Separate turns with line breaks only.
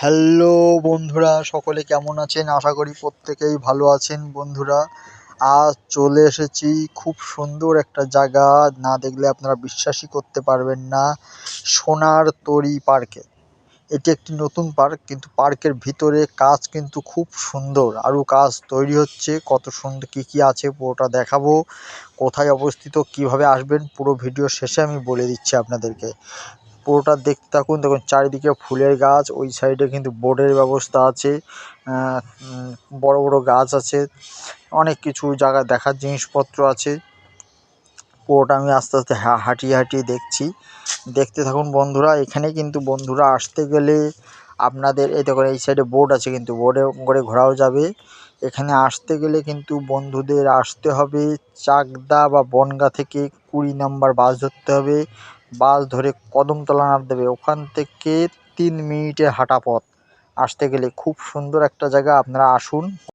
Hello বন্ধুরা, সকলে কেমন আছেন? আশা করি প্রত্যেকেই ভালো আছেন। বন্ধুরা, আজ চলে এসেছি খুব সুন্দর একটা জায়গা, না দেখলে আপনারা বিশ্বাসই করতে পারবেন না। সোনার তরী পার্কে। এটি একটি নতুন পার্ক, কিন্তু পার্কের ভিতরে কাজ কিন্তু খুব সুন্দর, আরও কাজ তৈরি হচ্ছে। কত সুন্দর কী কী আছে পুরোটা দেখাবো। কোথায় অবস্থিত, কিভাবে আসবেন, পুরো ভিডিও শেষে আমি বলে দিচ্ছি আপনাদেরকে। পুরোটা দেখতে থাকুন। দেখুন চারিদিকে ফুলের গাছ, ওই সাইডে কিন্তু বোর্ডের ব্যবস্থা আছে, বড় বড় গাছ আছে, অনেক কিছু জায়গা দেখার জিনিসপত্র আছে। পুরোটা আমি আস্তে আস্তে হাঁটিয়ে হাঁটিয়ে দেখছি, দেখতে থাকুন বন্ধুরা। এখানে কিন্তু বন্ধুরা আসতে গেলে আপনাদের এই দেখুন এই সাইডে বোর্ড আছে, কিন্তু বোর্ডে করে ঘোরাও যাবে। এখানে আসতে গেলে কিন্তু বন্ধুদের আসতে হবে চাকদা বা বনগাঁ থেকে 20 নম্বর বাস ধরতে হবে। বাস ধরে কদমতলা নামতে হবে, ওখান থেকে 3 মিনিটের হাঁটা পথ। আসতে গেলে খুব সুন্দর একটা জায়গা, আপনারা আসুন।